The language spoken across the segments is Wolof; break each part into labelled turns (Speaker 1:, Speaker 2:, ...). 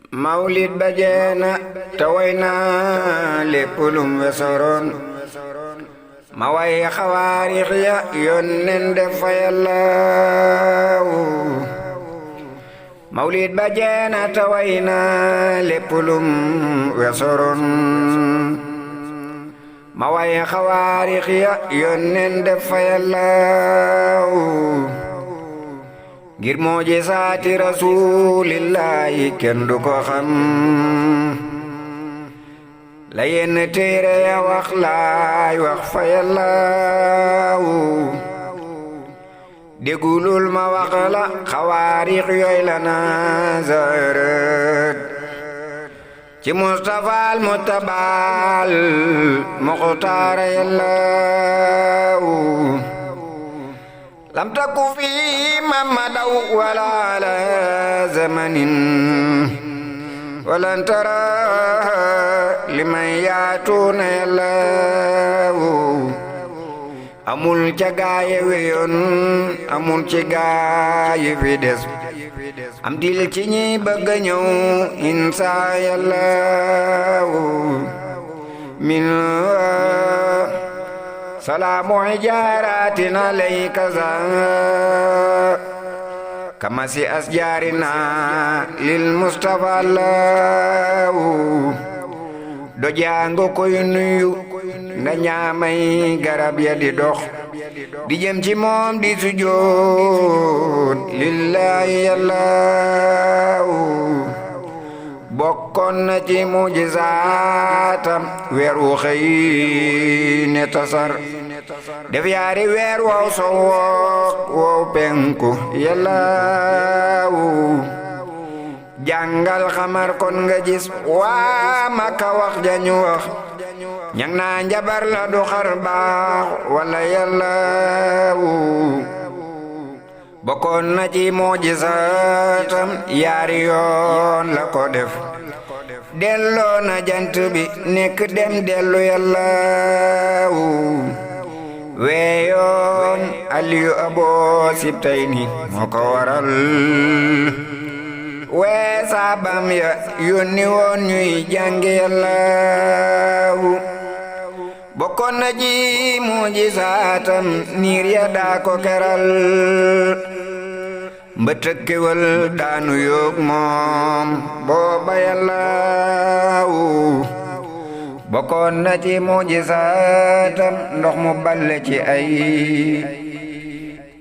Speaker 1: mawlid ba jeena te way naa lépp lum wesoroon ma way xawaarix ya yónneen def fa yàllaaw mawlid ba jeena te way naa lépp lum wesoroon ma way xawaarix ya yónneen def fa yàllaaw ngir mujisaati rasuulillaahi kenn du ko xam la yenn téere ya wax laay wax fa yàllaaw déggulul ma wax la xawaarix yooy la nazaret ci mustafaal mutabaal muxtaara yàllaaw lam takku fi mamadaw wala ala zamanin walan tara liman yaatuuna yàllaaw amul ca gaaye weyoon amul ci gaaye fi des am til ci ñi bëgg ñëw insa yàllaaw min salaamu hijaaratin alayka kama si asjaarina lil mustafa law do jango koy nuyu nga ñaamay garab ya di dox di jëm ci moom di sujood lillahi yàllaaw bokkoon na ci mujizaatam weer wu xëy ne tasar def yaari weer wow sowook wow penku yàllaaw jàngal xamar kon nga gis waa Makka wax jañu wax ñang naa njabar la du xar baax wala yàllaaw bokkoon na ci mujizaatam yaari yoon la ko def delloo na jant bi nekk dem dellu yàllaaw weeyoon aliyu aboo sibtayni moo ko waral wee saabam ya yónni woon ñuy jàngi yàllaaw bokkoon na ci mujizaatam niir ya daa ko keral mbëtëk kéwal daanu yoog moom booba yàllaaw bokkoon na ci mujizaatam ndox mu balle ci ay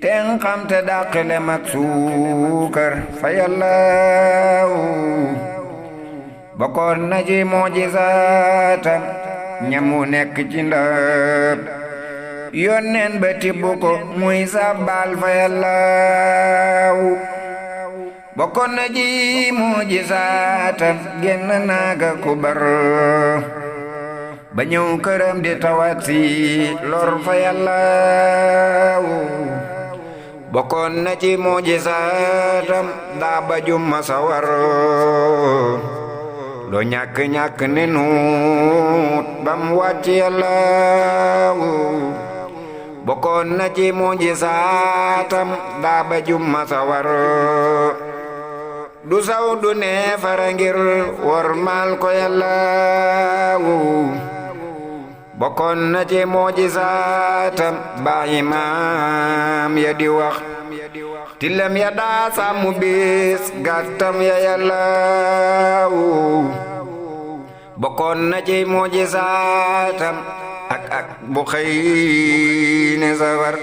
Speaker 1: ten xam te dàqile mag suukar fa yàllaaw bokkoon na ci mujizaatam ñamu nekk ci ndab yónneen ba tibbu ko muy sabbal fa yàllaaw bokkoon na ci mujizaatam génn naaga ku bar ba ñëw këram di tawat si lor fa yàllaaw bokkoon na ci mujizaatam daa ba jumma sawar doo ñàkk ne nuut bam wàcc yàllaaw bokkoon na ci mujizaatam daa ba jumma sawar du saw du neefara ngir wor maal ko yàllaaw bokkoon na ci mujizaatam bàyyi maam ya di wax tillam ya daa sàmmu bis gàttam ya yàllaaw bokkoon na ci mujizaatam ak bu xëy ne sawar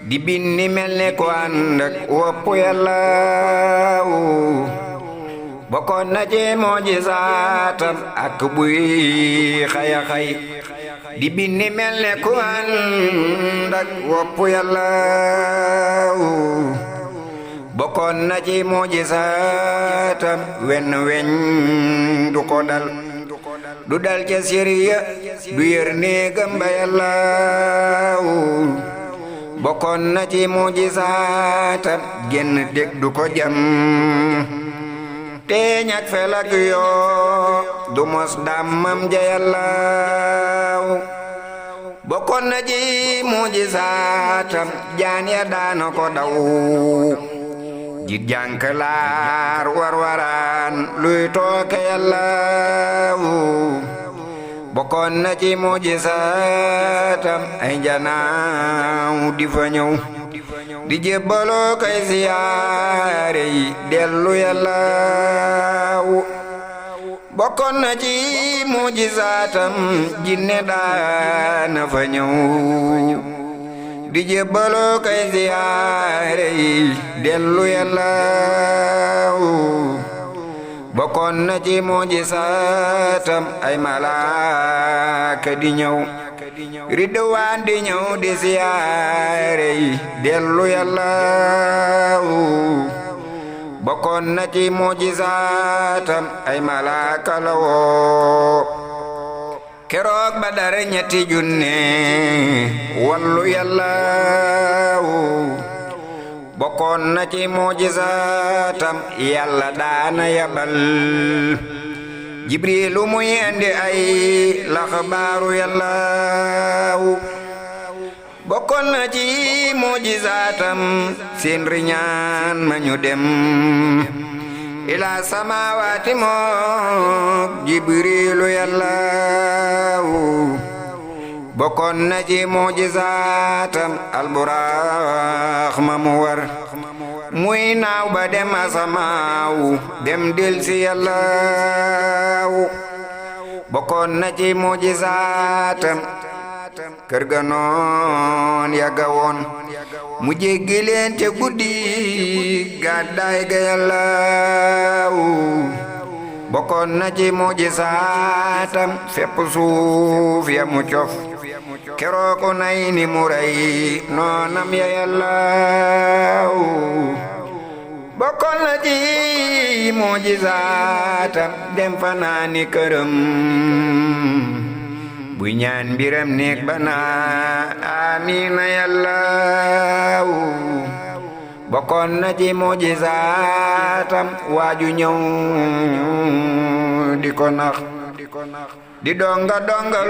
Speaker 1: di binni mel ne ko ànd ak wopp yàllaaw bokkoon na ci mujizaatam ak buy xaya xay di binni mel ne ko ànd ak wopp yàllaaw bokkoon na ci mujizaatam wenn weñ du ko dal du dal ca siriya du yër néegam ba yàllaaw bokkoon na ci mujizaatam genn dég du ko jam teeñ ak felak yoo du mos dàmmam ja yàllaaw bokkoon na ci mujizaatam jaan ya daana ko daw jit jànkalaar war waraan waan luy tooke yàllaaw bokkoon na ci mujisaatam ay njanaaw di fa ñëw di jébbaloo kay siyaare yi dellu yàllaaw bokkoon na ci mujisaatam jinne daana fa ñëw di jébbaloo kay siyaare yi dellu yàllaaw bokkoon na ci mujisaatam ay malaaka di ñëw ridwaan di ñëw di siyaare yi dellu yàllaaw bokkoon na ci mujisaatam ay malaaka la woo keroog Badar ñetti junne wallu yàllaaw bokkoon na ci mujisaatam yàlla daana yabal jibrilu muy indi ay laxbaaru yàllaaw bokkoon na ci mujisaatam seen riñaan ma ñu dem ila samaawaati mook jibrilu yàllaaw bokkoon na ci mujisaatam alburaax ma mu war muy naaw ba dem asamaaw dem del si yàllaaw bokkoon na ci mujisaatam kër ga noon yàgga woon mu jéggi leen te guddi gàddaay ga yàllaaw bokkoon na ci mujisaatam fépp suuf ya mu cof keroog nay ni mu rey noonam ya yàllaaw bokkoon na ci mujisaatam dem fanaani këram bu ñaan mbiram néeg bana amiina yàllaaw bokkoon na ci mujisaatam waaju ñëw di ko nax di donga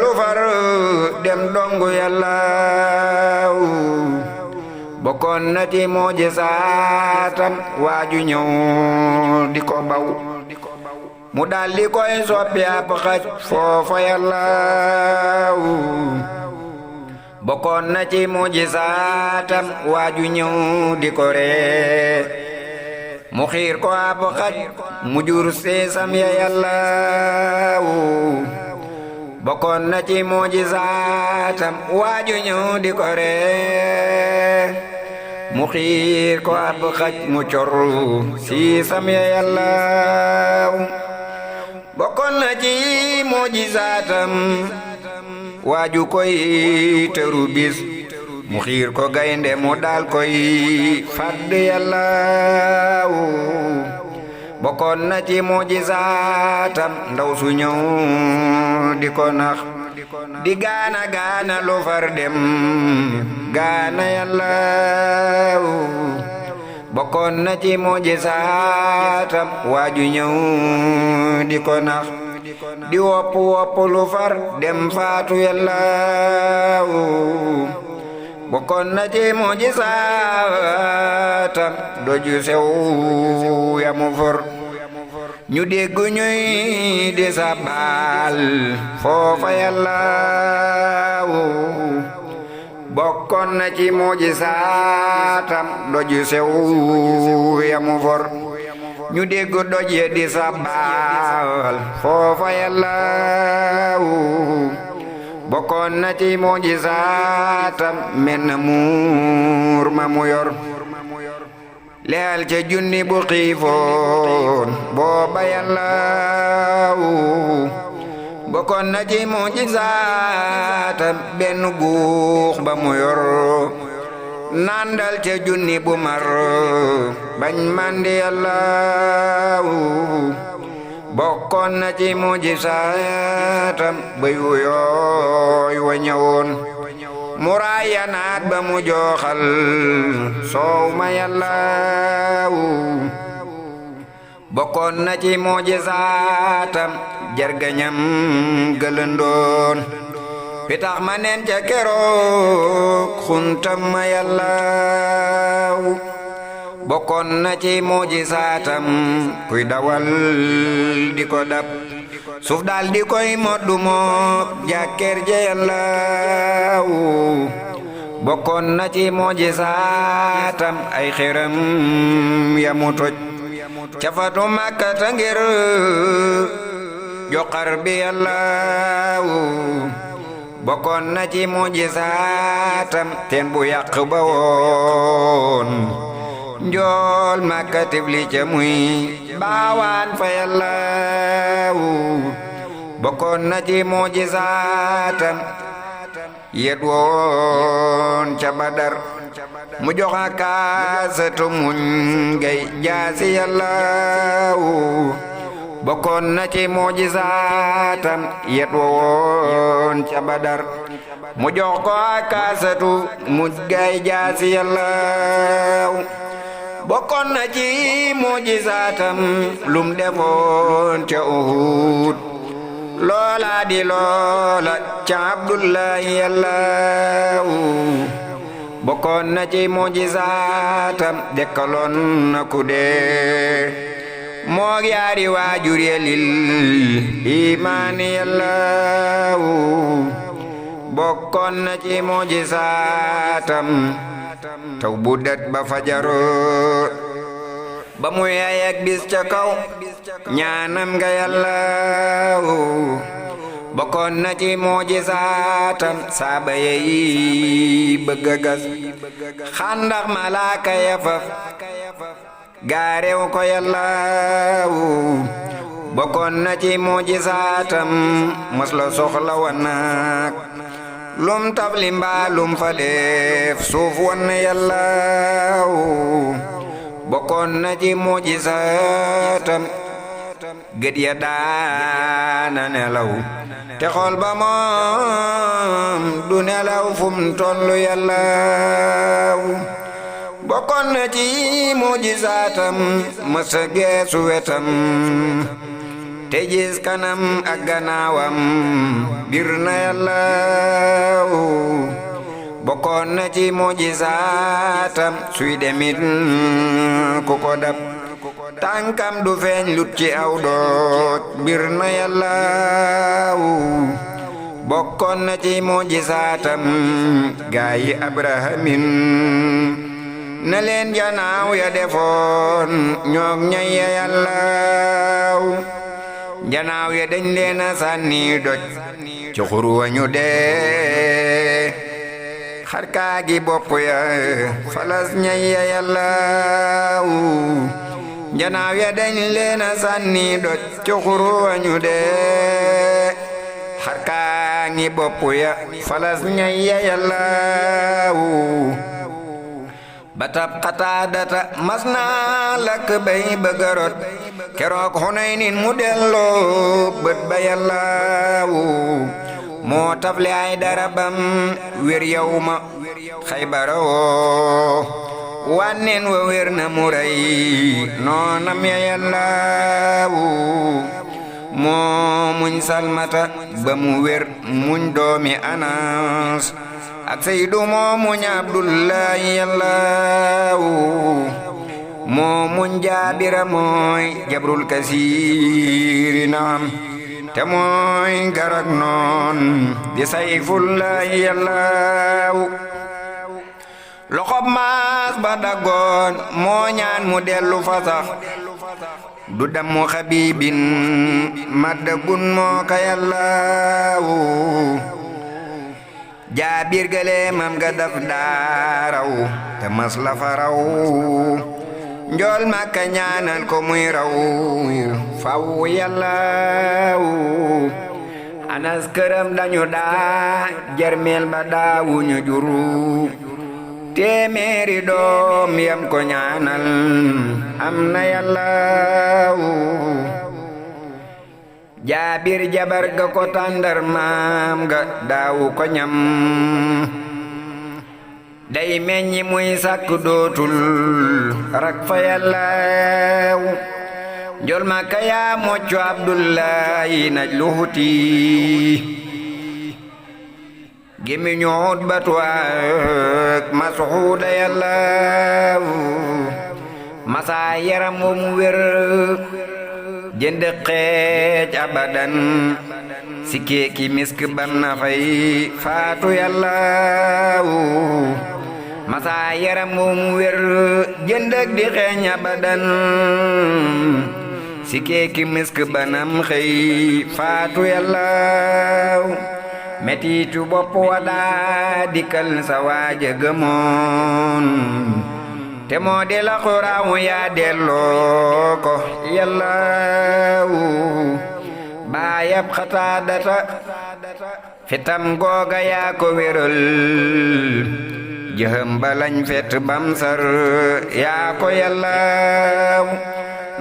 Speaker 1: lu far dem dongu yàllaaw bokkoon na ci mujisaatam waaju ñëw di ko baw mu daldi koy soppi ab xaj foofa yàllaaw bokkoon na ci mujisaatam waaju ñëw di ko ree mu xiir ko ab xaj mu jur seesam ya yàllaaw bokkoon na ci mujisaatam waaju ñëw di ko ree mu xiir ko ab xaj mu cor seesam ya yàllaaw bokkoon na ci mujisaatam waaju koy tëru bis mu xiir ko gaynde mu dal koy fàdd yàllaaw bokkoon na ci mujisaatam ndaw su ñëw di ko nax di gaana lu far dem gaana yàllaaw bokkoon na ci mujisaatam waaju ñëw di ko nax di wopp lu far dem faatu yàllaaw bokkoon na ci mujisaatam doju sew ya mu for ñu dégg ñuy di sabal foofa yàllaaw bokkoon na ci mujisaatam doju sew ya mu for ñu dégg doj ye di sabal foofa yàllaaw bokkoon na ci mujisaatam menn muur ma mu yor leel ca junni bu xiifoon booba yàllaaw bokkoon na ci mujisaatam benn guux ba mu yor nandal ca junni bu mar bañ mandi yàllaaw bokkoon na ci mujisaatam bëy wu yooy wa ñëwoon mu raayanaat ba mu jooxal soow ma yàllaaw bokkoon na ci mujisaatam jargañam gëlëndoon pitax ma neen ca keroog xuntam ma yàllaaw bokkoon na ci mujisaatam kuy dawal di ko dab suuf daal di koy moddu mook jàkkeer je Yàllaaw bokkoon na ci mujisaatam ay xeram ya mu toj ca fatu Makkata ngir joxar bi Yàllaaw bokkoon na ci mujisaatam teen bu yàq ba woon njool Makka tifli ca muy baawaan fa Yàllaaw bokkoon na ci mujisaatam yet woon ca Badar mu joxa kaasatu muñ ngay jaasi Yàllaaw bokkoon na ci mujisaatam yet woon ca Badar mu jox ko kaasatu muñ ngay jaasi Yàllaaw bokkoon na ci mujisaatam lum defoon ca Uhud loola di loola ca Abdullahi Yàllaaw bokkoon na ci mujisaatam dekkaloon na ku dee moog yaari waajur ya lil imaani Yàllaaw bokkoon na ci mujisaatam taw bu det ba fajaro ba muy ayak bis ca kaw ñaanam nga Yàllaaw bokkoon na ci mujisaatam saaba yi bëgg a gas xandax malaaka ya faf gaarew ko Yàllaaw bokkoon na ci mujisaatam mos la soxla wanaak lum tabli mbaa lum fa def suuf wan Yàllaaw bokkoon na ci mujisaatam gët ya daana nelaw te xol ba moom du nelaw fum tollu Yàllaaw bokkoon na ci mujisaatam mësa geesu wetam te gis kanam ak gannaawam bir na Yàllaaw bokkoon na ci mujisaatam suy demit ku ko dab tànkam du feeñ lut ci aw doot bir na Yàllaaw bokkoon na ci mujisaatam gaayi Abrahamin na leen janaaw ya defoon ñoog ñay ya Yàllaaw janaaw ya dañ leen a sànni doj ci xur wa ñu dee xar kaagi bopp ya falas ñay ya Yàllaaw janaaw ya dañ leen a sànni doj ci xur wa ñu dee xar kaagi bopp ya falas ñay ya Yàllaaw batab Qataadata mas naa lakk bay bëgg a rot keroog Xunaynin mu delloo bët ba Yàllaaw moo tafle ay darabam wér yawma Xaybara woo wànneen wa wér na mu rey noonam ya Yàllaaw moo muñ Salmata ba mu wér muñ doomi Anas ak Saydu moo muñ Abdullahi Yàllaaw moo muñ Jaabira mooy jabrul kasiiri naam te mooy garak noon di Sayfullahi Yàllaaw loxob maas ba daggoon moo ñaan mu dellu fa sax du dammu xabibin maddagun moo ka Yàllaaw Jaabir gëléemam ga daf daaraw te mas la fa raw njool Makka ñaanal ko muy raw faw Yàllaaw Anas këram dañu daa jermeel ba daawuñu juru téeméeri doom yam ko ñaanal am na Yàllaaw Jaabir jabar ga ko tàndar maam ga daawu ko ñam day meññi muy sàkk dootul rak fa Yàllaaw njool Makka yaa moccu Abdullahi naj lu huti gémmiñu Utbatu ak Mas'uuda Yàllaaw masa yaram mu wér jënd xeej abadan sikkee ki misk ban na fay faatu yàllaawu masa yaram mu wér jënd di xeeñ abadan sikkee ki misk banam xëy faatu yàllaaw metitu bopp wadaa dikkal sa waaja gëmoon te moo di la xuraamu yaa delloo ko yàllaawu baayab xataadata fitam googa yaa ko wéral jëhëm balañ fet bamsar yaa ko yàllaawu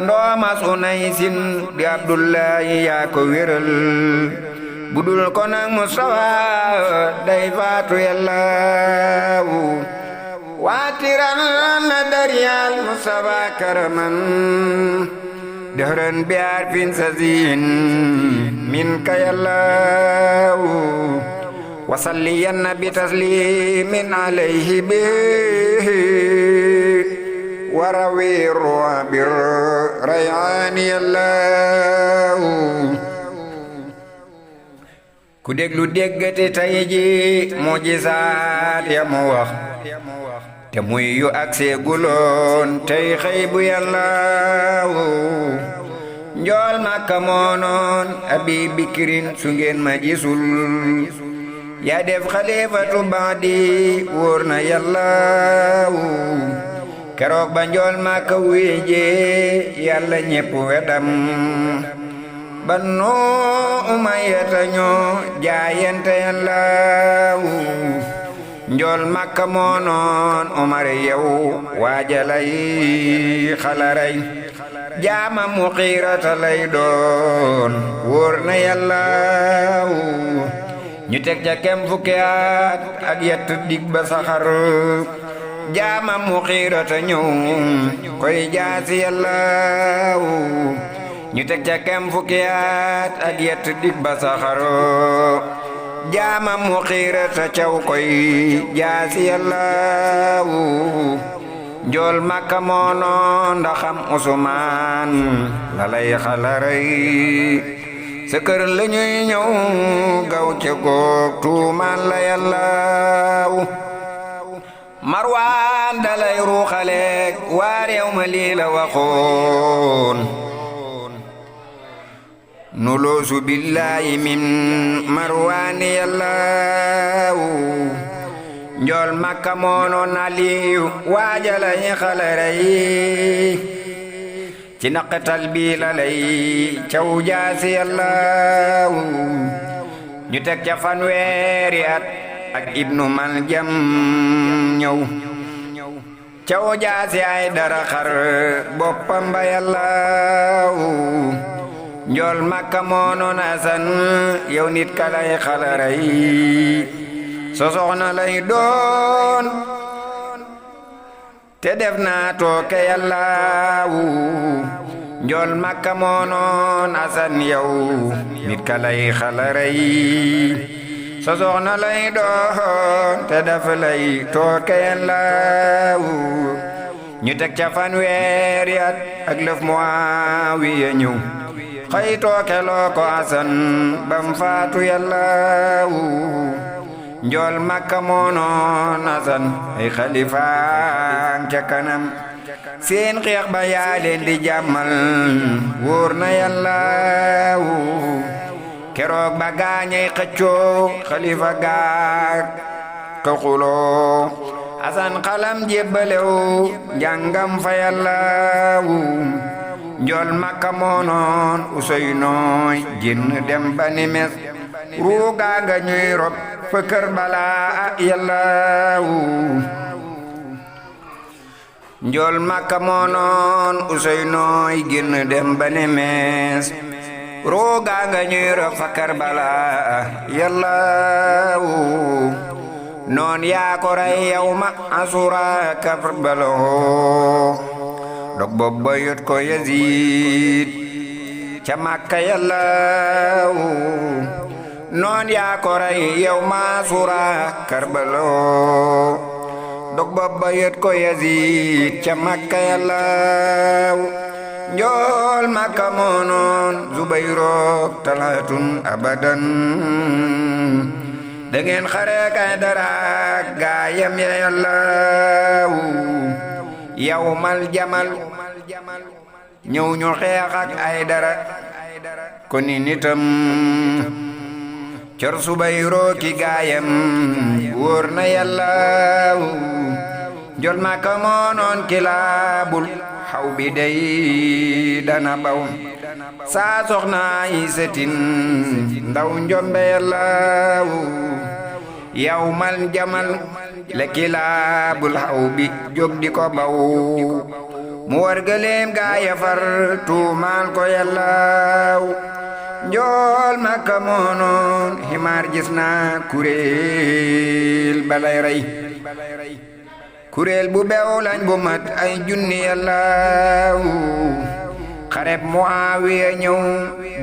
Speaker 1: ndoomas unay sin di abdullahi yaa ko wéral budul ko nag mustafa day faatu yàllaawu waatiran na dariyal mustafa karaman dëhran biar fin sazin min ka yàllaawu wasalliyan bi taslimin alayhi bi warawi ruabir rayani yàllaawu ku déglu déggati tay ji mujisaat ya mu wax te muy yu ak seeguloon tey xëy bu yàllaawu njool Makka moonoon abi bikirin su ngeen ma gisul yaa def xalifatu baadi wóor na yàllaawu keroog ba njool Makka wéeje yàlla ñépp wedam Banu Umayyata ñoo jaayante yàllaawu njool Makka moonoon Umar yow waajalay xalaray jaama mu xiirata lay doon wóor na yàllaawu ñu teg ca kem fukki at ak yett dig ba saxar jaama mu xiirata ñëw koy jaasi yàllaawu ñu teg ca kem fukki at ak yett dig ba saxaro jaama mu xiirata caw koy jaasi yàllaawu njool Makka moono ndaxam Usmaan la lay xalaray sa kër la ñuy ñëw gaw ca goog tuumaan la yàllaawu Marwaan dalay ruuxaleek waa réew ma lii la waxoon nuloosu billahi min Marwaani yàllaawu njool Makka moonoon Aliyu waajala ñi xalare yi ci naqatal bi la lay caw jaasi yàllaawu ñu teg ca fanweeri at ak ibnu Maljam ñëw caw jaasi ay dara xar boppam ba yàllaawu njool Makka moonoon Asan yow nit ka lay xalare yi so soxna lay doon te def naa tooke yàllaawu njool Makka moonoon Asan yow nit ka lay xalaray so soxna lay doon te def lay tooke yàllaawu ñu teg ca fanweeri at ak lëf Muawiya ñëw xëy tooke loo ko Asan bam faatu yàllaawu njool Makka moonoon Asan ay xalifaan ca kanam seen xeex ba yaa leen di jàmmal wóor na yàllaawu keroog ba gaañay xëccoo xalifa gaag ka xuloo Asan xalam jébbalew njàngam fa yàllaawu njool Makka moonoon Useynooy génn dem ba ni mes ruugaa nga ñuy rob fa Karbala yàllaawu njool Makka moonoon Useynooy génn dem ba ni mes ruugaa nga ñuy rob fa Karbala yàllaawu noon yaa ko rey yawma Asura Karbala dog bopp ba yot ko Yazid ca Makka yàllaawu noon yaa ko rey yawma Asura Karbala dog bopp ba yët ko Yazid ca Makka yàllaaw njool Makka moo noon Zubayrook Talhatun abadan da ngeen xare kay daraak gaayam ya yàllaaw yawmal jamal ñëw ñu xeex ak ay dara ko ni nitam cor Zubayro ki gaayam wóor na yàllaaw njool Makka moo noon kilaabul xaw bi day dana baw saa soxna yi setin ndaw njombe yàllaaw yawmal jamal la kilaabul xaw bi jóg di ko baw mu war gëléem gaaya far tuumaal ko yàllaaw njool Makka moo noon ximaar gis naa kuréel balay rey kuréel bu bew lañ bu mat ay junni yàllaaw xareb Muawiya ñëw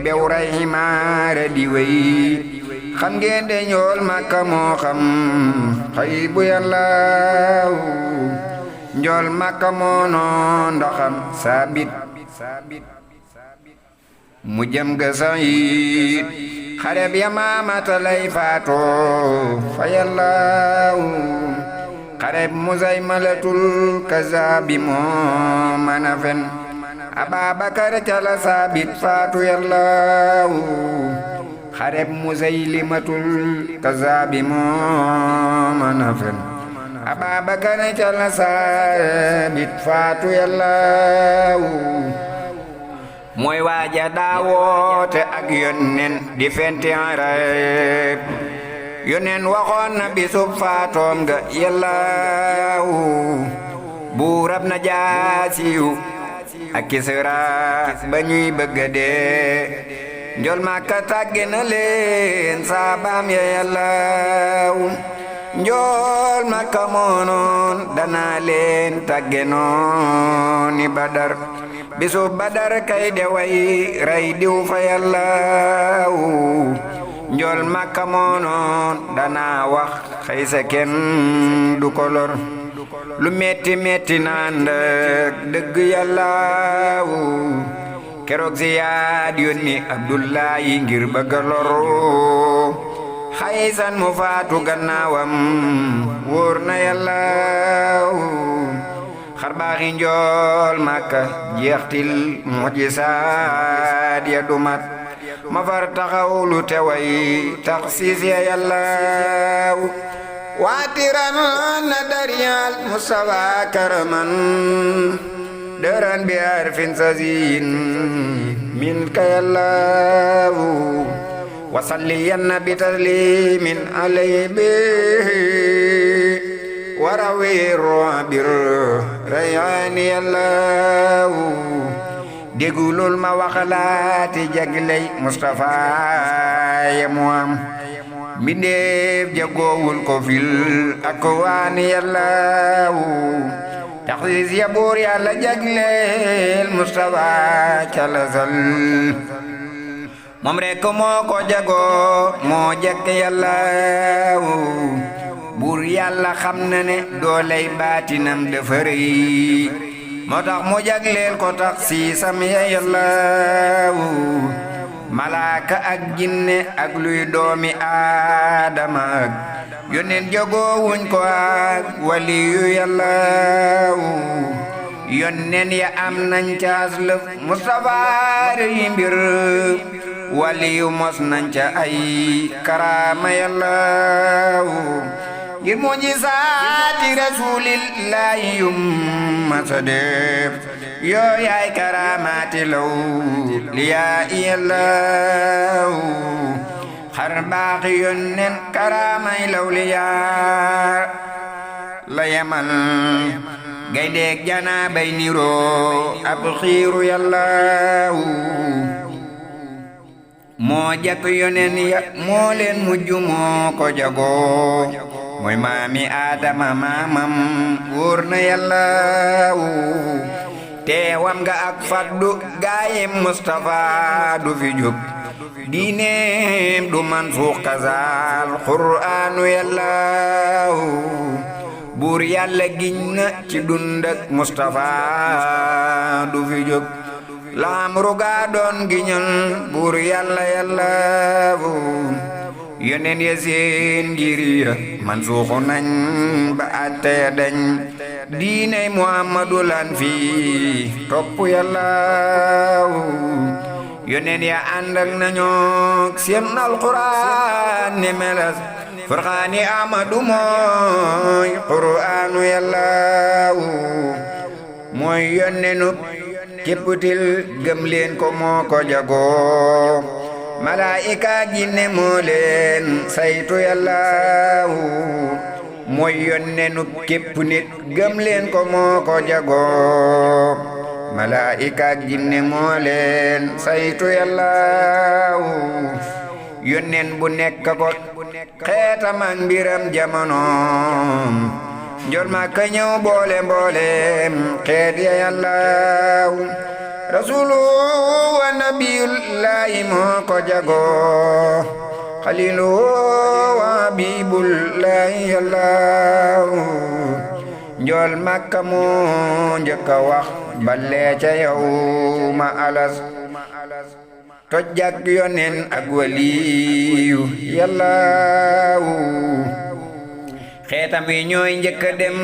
Speaker 1: bew rey ximaare di wey xam ngeen de njool Makka moo xam xay bu yàllaaw njool Makka moo noon ndaxam saabit mu jëm ga Sayid xareb Yamaamata lay faatoo fa yàllaaw xareb Muzaymalatul kazaabi moo mën a fen Ababakar ca la saabit faatu yàllaaw xareb Muzaylimatul kazaabi moo mën a fen Ababakar ca la saabit faatu yàllaaw mooy waaja daawoote ak yonnen di fenti arab yonnen waxoon na bisub faatoom ga yàllaaw buurab na jaasiyu ak Kisra ba ñuy bëgga dee njool Makka tàgge na leen saabaam ya yàllaaw njool Makka moo noon danaa leen tàgge nooni Badar bisu Badar kay de way ray diw fa yàllaaw njool Makka moo noon danaa wax xëy sa kenn du ko lor lu metti metti naan dëgg yàllaaw keroog Ziyaad yónni Abdullahi ngir bëgga lor xaysan mu faatu gannaawam wóor na yàllaaw xarbaaxi njool Makka jeextil mujisaat ya dumat ma far taxaw lu teway taxsiis ya yàllaaw waatiran na dariyal Mustafa karaman dëran bi arfin sazin min ka yàllaaw wasalliyanna bi taslimin alay bi warawir bir rayani yàllaaw dégulul ma waxalaati jagley Mustafa ya mu am mbindeef jagoowul ko fil akwaani yàllaaw taxsiis ya buur yàlla jagleel Mustafa calasal moom rekk moo ko jagoo moo jekk yàllaaw buur yàlla xam na ne dooley baatinam dafa rëy moo tax mu jagleel ko taxsiisam ya yàllaaw malaaka ak jinne ak luy doomi aadama ak yónneen jogoowuñ ko ak waliyu yàllaaw yónneen ya am nañ caas lëf Mustafa yi mbir waliyu mos nañ ca ay karaama yàllaaw ngir mujisaati rasulillahi yum masa def yoo yaay karaamaati law liyaa yàllaaw xar baaxi yónneen karaamay law liyaa la yemal gayndeeg jana bay niroo ab xiiru yàllaaw moo jakk yónneen ya moo leen mujj moo ko jagoo mooy maami Aadama maamam wóor na yàllaaw teewam nga ak faddu gaayem Mustafa du fi jóg diineem du man suux kazaal qur'aanu yàllaaw buur yàlla giñ na ci dund ak Mustafa du fi jóg laam rugaa doon giñal buur yàlla yàllaawu yoneen ya seen ngir ya man suuxu nañ ba àtte ya dañ diiney Muhammadu lan fi topp yàllaawu yoneen ya ànd ak nañook seen alquraan ne melas furqaani Ahmadu mooy qur'aanu yàllaawu mooy yonenu képputil gëm leen ko moo ko jagoo malaa'ika jinne moo leen saytu yàllaawu mooy yonenu képp nit gëm leen ko moo ko jagoo malaa'ika jinne moo leen saytu yàllaawu yonen bu nekk ko xeetam ak mbiram jamonoom njol ma ka ñëw boole mboolem xeet ya yàllaawu rasulu wa nabiyullahi moo ko jagoo xalilu wa habibullahi yàllaawu njol makka moo njëkk a wax balee ca yow ma alas tojjak yonen ak waliyu yàllaawu xeetam yi ñooy njëkk a dem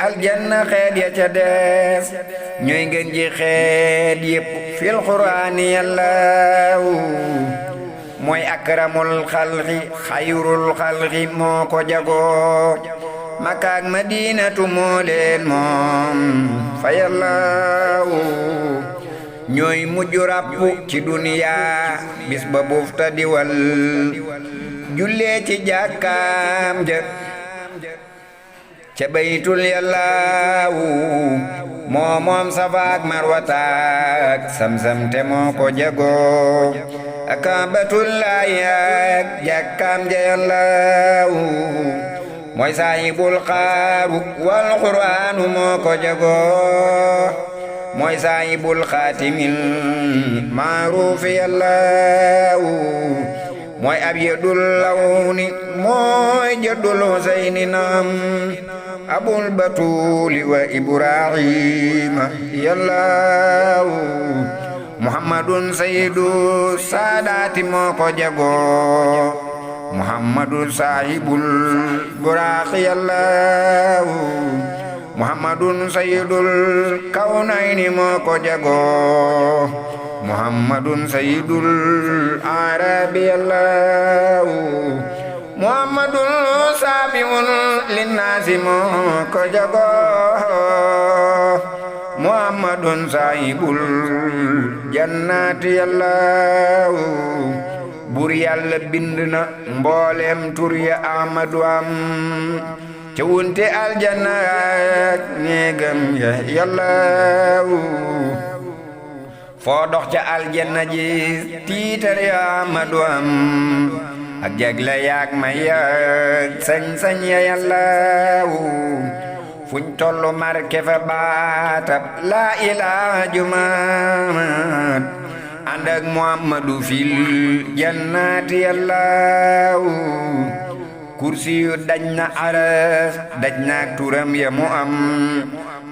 Speaker 1: aljanna xeet ya ca des ñooy ngeen ji xeet yépp fil qur'aani yàllaawu mooy akramul xalqi xayrul xalqi moo ko jagoo Makka ak Madinatu moo leen moom fa yàllaawu ñooy mujj ràppu ci duniya bis ba bufta diwal jullee ci jàkkaam ja ca baytul yàllaawu moo moom Safa ak Marwata ak Samsam te moo ko jagoo ak Kaabatullaahi ak jàkkaam ja yàllaawu mooy saahibul xaaru wal qur'aanu moo ko jagoo mooy saahibul xaatimil maaruufi yàllaawu mooy abyadul lawni mooy jaddul husayni naam abul batuuli wa ibrahima yàllaawu muhammadun sayyidu saadaati moo ko jagoo muhammadun saahibul buraaqi yàllaawu muhammadun sayyidul kawnayni moo ko jagoo muhammadun sayyidul arabi yàllaawu muhammadun saafiul linnaasi moo ko jagoo muhammadun saahibul jannaati yàllaawu buur yàlla bind na mboolem tur ya Ahmadu am ca wunte aljanna ak néegam ya yàllaawu foo dox ca aljanna ji tiitar ya Ahmadu am ak jagle yaak may yak sañ-sañ ya yàllaawu fuñ tollu marke fa baatab laa ilaaha jumaat ànd ak Muhammadu fil jannaati yàllaawu kursi yu daj na aras daj na turam ya mu am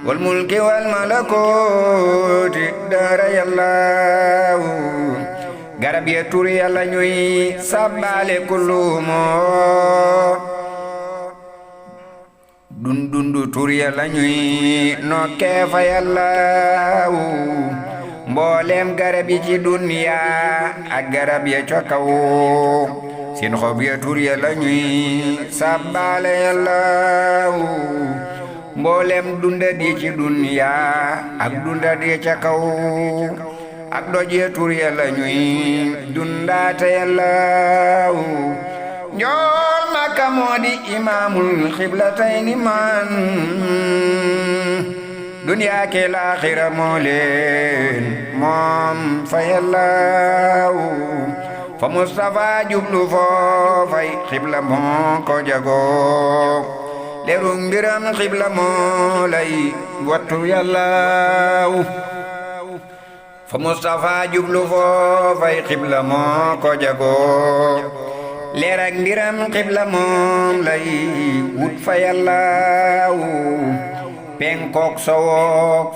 Speaker 1: wal mulki wal malakooti dara yàllaawu garab ya tur yàlla ñuy sabbaale kullumoo dundu tur yàlla ñuy nokkee fa yàllaawu mboolem garab yi ci duniya ak garab ya ca kaw seen xob ya tur yàlla ñuy sabbaale yàllaawu mboolem dundat yi ci duniya ak dundat ya ca kaw ak doj ya tur yàlla ñuy dundaate yàllaawu njool Makka moo di imaamul xiblatayni man duniya ke laaxira moo leen moom fa yàllaawu fa Mustafa jublu foofay xibla moo ko jagoo leeru mbiram xibla moo lay wattu yàllaawu fa Mustafa jublu foofay xibla moo ko jagoo leer ak mbiram xibla moom lay wut fa yàllaaw penkook sowook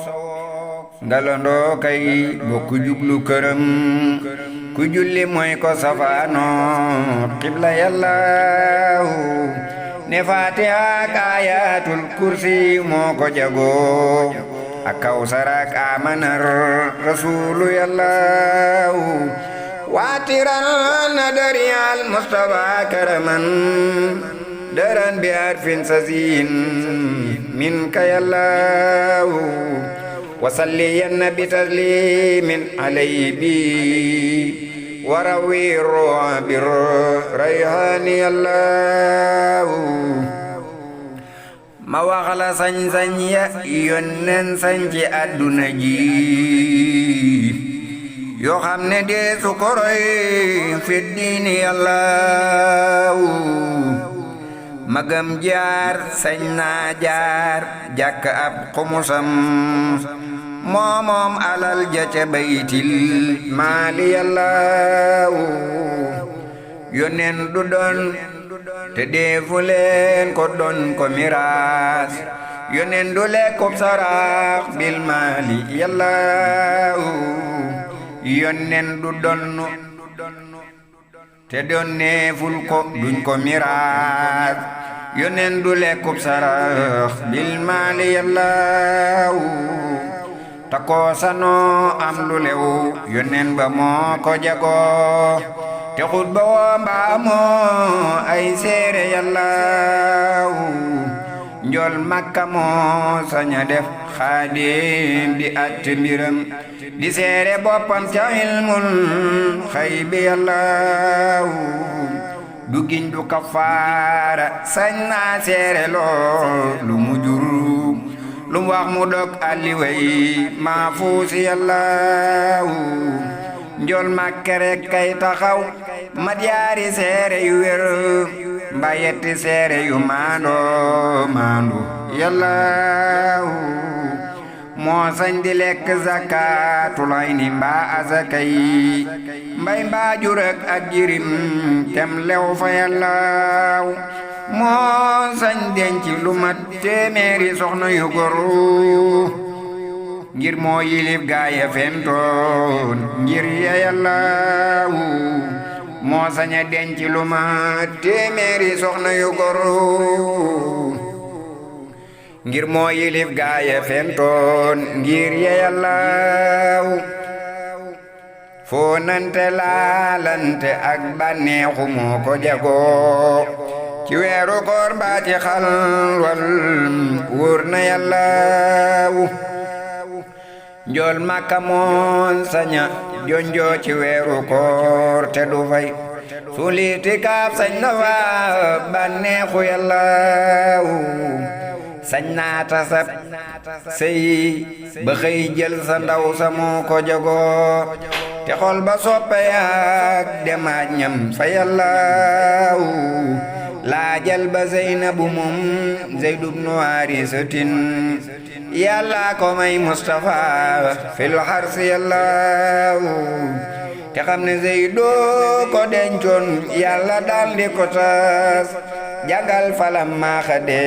Speaker 1: ngalandoo kay bokku jublu këram ku julli mooy ko safaano xibla yàllaaw ne faatiha ak ayatul kursi moo ko jagoo ak kawsar ak amanar rasulu yàllaaw waatiran nadari al mustafa karaman daran bi arfin sazin minka yàllaaw wasalliyanna bi taslimin alayhi bi warawi ruha bi rayhani yàllaaw ma wax la sañ-sañ ya yónneen sañ ci àdduna ji yoo xam ne deesu ko roy fi diini yàllaaw magam jaar sañ naa jaar jàkk ab xumusam moomoom alal ja ca baytil maali yàllaaw yónneen du doon te deefu leen ko doon ko miraas yónneen du lekkub saraax bil maali yàllaaw yónneen du donnu te donneeful ko duñ ko miraas yónneen du lekkub saraax bil maali yàllaaw ta koo sanoo am lu lew yónneen ba moo ko jagoo te xut ba woo mbaa moo ay seere yàllaaw njool makka moo saña def xaadim di at mbiram di seere boppam ca ilmul xaybi yàllaaw du giñ du kafaara sañ naa seere loo lu mu jur lu mu wax mu dog alliway maa fuusi yàllaaw njool makke rek kay taxaw mat yaari seere yu wér mbaa yetti seere yu maandu yàllaaw moo sañ di lekk zakaatul ayni mbaa azakay mbay mbaa jurak ak jirim tem lew fa yàllaaw moo sañ denc lu mat téeméeri soxna yu góor ngir moo yilif gaaya fentoon ngir ya yàllaaw moo saña denc lu mat téeméeri soxna yu góor ngir moo yilif gaaya fentoon ngir ya yàllaaw foo nante laalante ak bànneexu moo ko jagoo ci weeru koor mbaa ci xalwal wóor na yàllaaw njool makka moon saña jonjoo ci weeru koor te du fay suliiti kaaf sañ na fa bànneexu yàllaaw sañ naa tasab sëy ba xëy jël sa ndaw sa moo ko jagoo te xol ba soppe yaak demaaj ñam fa yàllaaw laajal ba Zeynabu moom Zeydu bnu Haarisatin yàlla ko may Mustafa fil harsi yàllaaw te xam ne Zeydu ko dencoon yàlla daldi ko tas jagal falam maaxade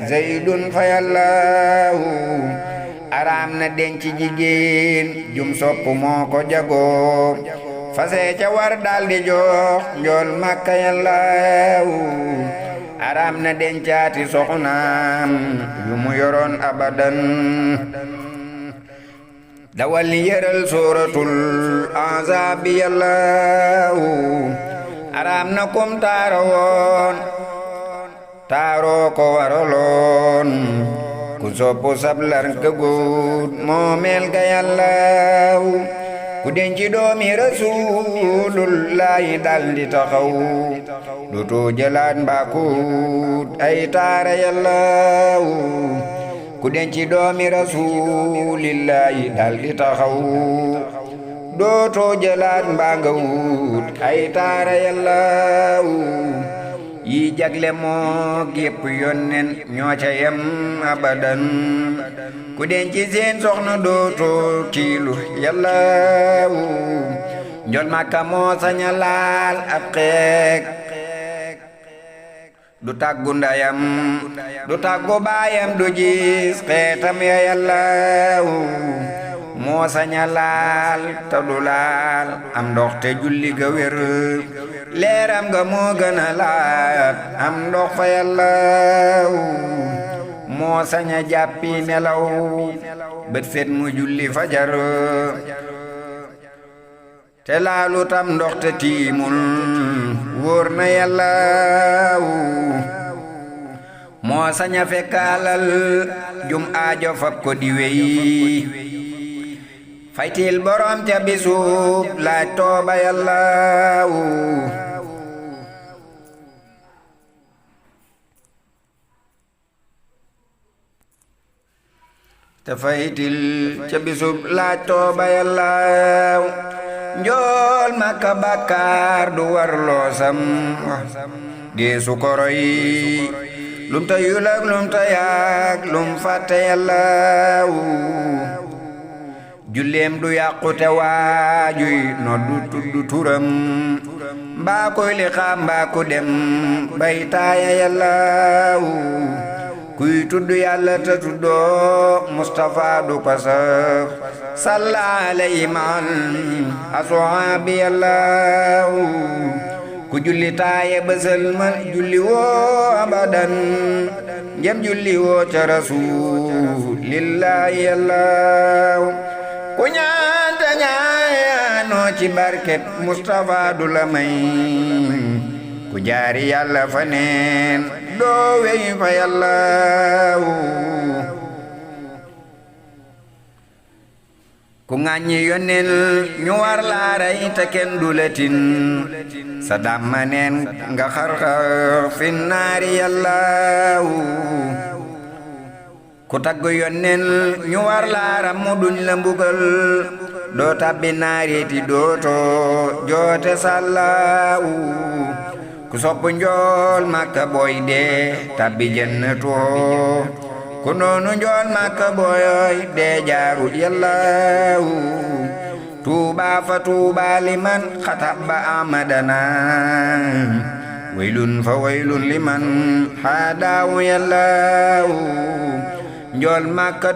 Speaker 1: Zeydun fa yàllaaw araam na denc jigéen jum sopp moo ko jagoo fase ca war daldi jox njool makka yàllaaw araam na dencaati soxnaam yu mu yoroon abadan dawal yëral suratul ahzab yàllaaw araam na kum taaro woon taaroo ko waraloon ku soppu sablar ka guut moo mel ga yàllaaw ku denci doomi rasuulullaahi daldi taxaw dootoo jëlaat mbaakuut ay taara yàllaaw ku denci doomi rasuulillaahi daldi taxaw dootoo jëlaat mbaa nga wut ay taara yàllaaw yi jagle moo gépp yonnen ñoo ca yem abadan ku denci seen soxna dootoo tiilu yàllaaw njol makka moo saña laal ab xeek du tàggu ndayam du tàggu baayam du gis xeetam ya yàllaaw moo saña laal te du laal am ndox te julli ga wér leeram nga moo gën a laat am ndox fa yàllaaw moo saña jàppi nelaw bët set mu julli fajar te laalu tam ndox te tiimul wóor na yàllaaw moo saña fekkaalal jum aajo fab ko di wey faytil borom ca bisub laaj tooba yàllaaw te faytil ca bisub laaj tooba yàllaaw njool Makka bàkkaar du war loosam geesu koroy lum ta yulak lum ta yaak lum fàtte yàllaaw julleem du yàqu te waajuy noddu tuddu turam mbaa koy li xam mbaa ku dem bay taaya yàllaaw kuy tudd yàlla te tuddoo Mustafa du ko saf salla alayhi man aswaabi yàllaaw ku julli taaye bësal ma julli woo abadan njëm julli woo ca rasulillahi yàllaaw ku ñaan te ñaanoo ci barket Mustafa du la may ku jaari yàlla fa neen doo wey fa yàllaaw ku ŋàññi yónneel ñu war laa rey te kenn du la tin sa damma neen nga xarxar fi naari yàllaaw ku tagg yónneel ñu war laa rammu duñ la mbugal doo tabbi naariti dootoo joote sàllaaw ku sopp njool Makka booy dee tabbi jannatoo ku noonu njool Makka booy dee jaarut yàllaaw tuuba fa tuuba liman xatabba amadana waylun fa waylun liman xaadaawu yàllaaw njool Makka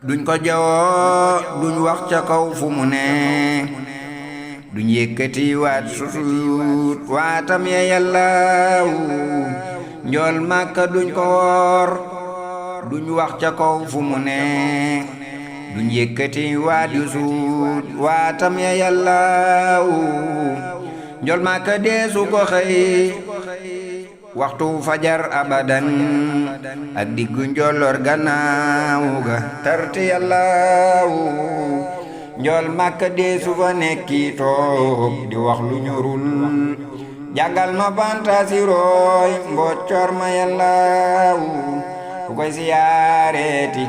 Speaker 1: duñ ko jawoo duñ wax ca kaw fu mu ne duñ yëkkati waat susut waatam ya yàllaaw njool Makka duñ ko woor duñ wax ca kaw fu mu ne duñ yëkkati waat yu suut waatam ya yàllaaw njool Makka deesu ko xëy waxtu fajar abadan ak diggu njolloor gannaaw ga tarti yàllaaw njool Makka deesu fa nekki toog di wax lu ñorul jàngal ma fantasi rooy mboccor ma yàllaaw ku koy siyaareeti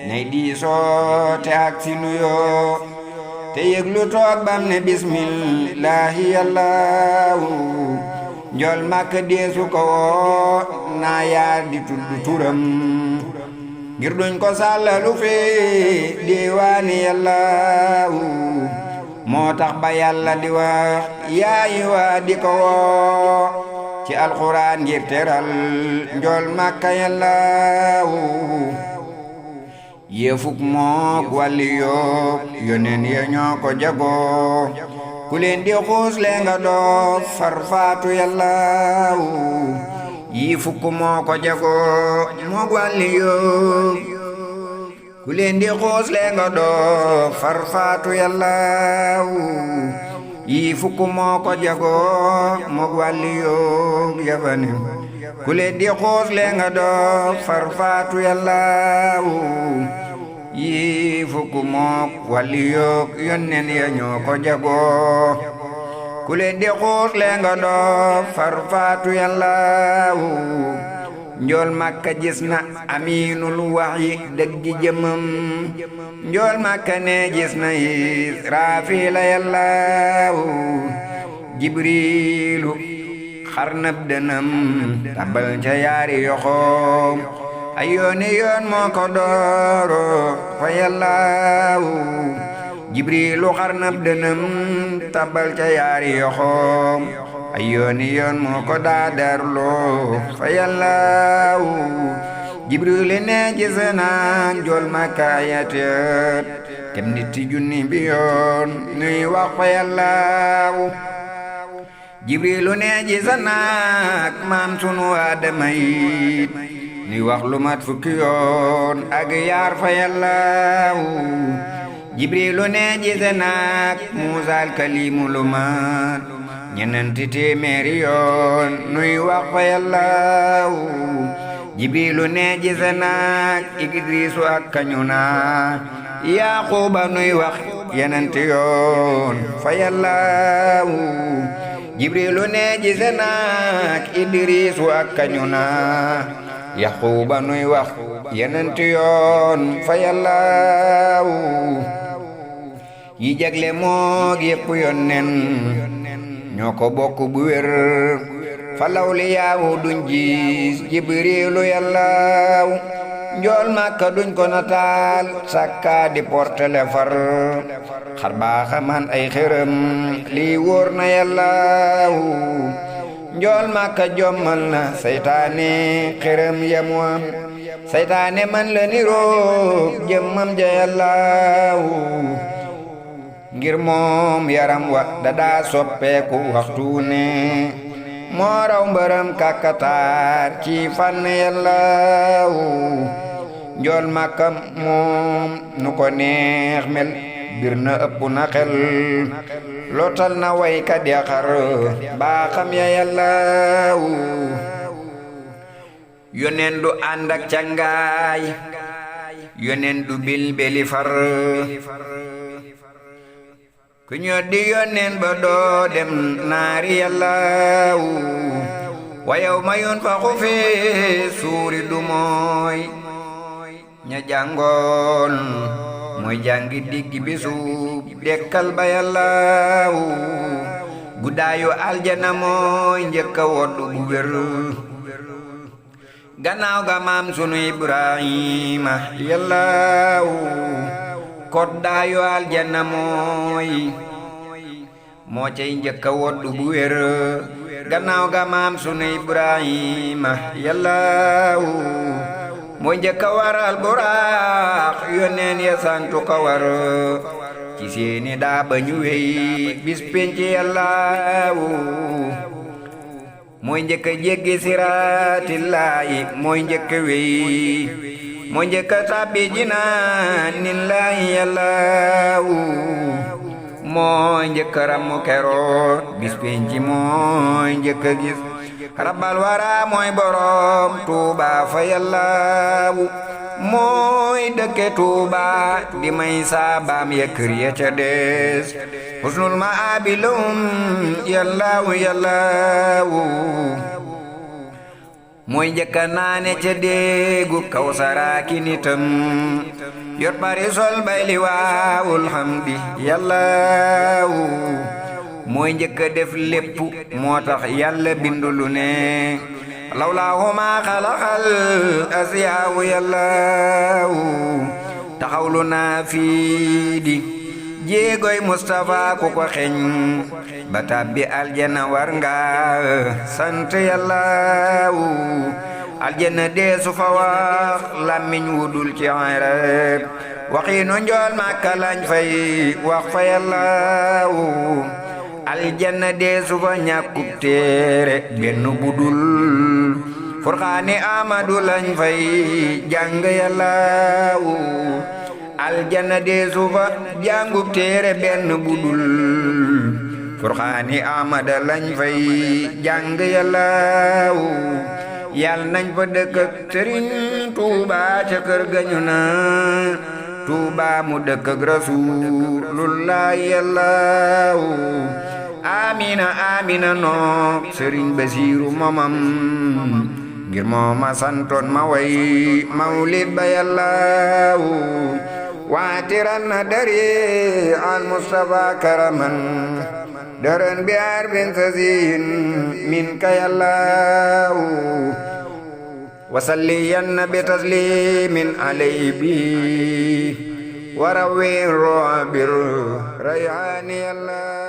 Speaker 1: nay diisoo te ak si nuyoo te yëglu toog bam ne bismillahi yàllaaw njool Makka deesu ko woo naa yaar di tuddu turam ngir duñ ko sàllalu fi diwaani yàllaaw moo tax ba yàlla di wax yaayi waa di ko woo ci alxuraan ngir teral njool Makka yàllaaw yéefuk mook wàlli yook yoneen ya ñoo ko jagoo ku leen di xuus le nga doo farfaatu yàllaaw yii fukk moo ko jagoo mook wàlli yook ku leen di xuus le nga doo farfaatu yàllaaw yii fukk moo ko jagoo mook wàlli yook yabane ku leen di xuus le nga doo farfaatu yàllaaw yii fukk mook wàlli yook yónneen ya ñoo ko jagoo ku leen di xuus le nga doo farfaatu yàllaaw njool Makka gis na aminul waxyi dëggi jëmam njool Makka ne gis na Israafila yàllaaw Jibriilu xarnab dënam tabal ca yaari yoxoom ay yooni yoon moo ko dooro fa yàllaaw jibrilu xarnab dënëm tabal ca yaari yoxoom ay yooni yoon moo ko daadarloo fa yàllaaw jibrilu ne gis naa njool makaayateet kem nit junni bi yoon nuy wax fa yàllaaw jibrilu ne gis naa maam sunu Aadama yit nuy wax lu mat fukki yoon ak yaar fa yàllaaw jibrilu ne gis naa Muusaa kalimu lu mat ñenenti téeméeri yoon nuy wax fa yàllaaw jibrilu ne gis naa Idriisu ak kañu naa Yaquuba nuy wax yenenti yoon fa yàllaaw jibrilu ne gis naa Idriisu ak kañu naa Yaquuba nuy wax yenenti yoon fa yàllaaw yi jagle moog yépp yonnen ñoo ko bokk bu wér falaw li yaawu duñ gis jibrilu yàllaaw njool Makka duñ ko nataal sakka di portele far xar baaxa man ay xërëm lii wóor na yàllaaw njool Makka jommal na saytaane xërëm yamu am saytaane man la niroog jëmmam ja yàllaaw ngir moom yaram wa dadaa soppeeku waxtu ne moo raw mbërëm kàkkataar ci fànn yàllaaw njool Makka moom nu ko neex mel bir na ëpp na xel lootal na waykat ya xar baaxam ya yàllaaw yoneen du ànd ak cangaay yoneen du bilbeli far ku ñoo di yoneen ba doo dem naari yàllaaw wa yawma yunfaxu fi suuri du mooy ña jàngoon mooy jàngi digg bisu dekkal ba yàllaaw guddaayu aljana mooy njëkka woddu bu wér gannaaw ga maam sunu Ibrahima yàllaaw koddaayu aljana moo cay njëkka woddu bu wér gannaaw ga maam sunu Ibrahima yàllaaw mooy njëkka waral buraax yoneen ya santu ko war ci seeni daa ba ñu wey bis penc yàllaaw mooy njëkka jéggi siraatillaahi mooy njëkka wey mooy njëkka tàbbi jinaanillaahi yàllaaw mooy njëkka rammu keroot bis penc mooy njëkka gis rabbal wara mooy borom Tuuba fa yàllaaw mooy dëkke Tuuba di may saabaam ya kër ya ca des husnul maabi lahum yàllaaw yàllaaw mooy njëkka naane ca déegu Kawsara ki nitam yor bari sol bay li waawul hamdi yàllaaw mooy njëkka def lépp moo tax yàlla bindu lu ne lawlaahu maa xalaqal asiyaawu yàllaaw taxawlu naa fii di jéegoy Mustafa ku ko xeñ ba tàbbi aljana war nga sant yàllaaw aljana deesu fa wax làmmiñ wudul ci arab waxiinu njool Makka lañ fay wax fa yàllaaw aljanna deesu fa ñàkkub téere benn budul Furqaani Amadu lañ fay jàng yàllaaw aljanna deesu fa jàngub téere benn budul Furqaani Amada lañ fay jàng yàllaaw yàlla nañ fa dëkk ak Sëriñ Tuuba ca kër gañu na Tuuba mu dëkk ak Rasuulullaahi yàllaaw amina amina noo Sëriñ Basiiru momam ngir mooma santoon ma way mawlid ba yàllaaw waatiran na dari al Mustafa karaman daran bi arbin sasin min ka yàllaaw wasalliyan bi taslimin alayhi bi وروي الرعب الريان يلا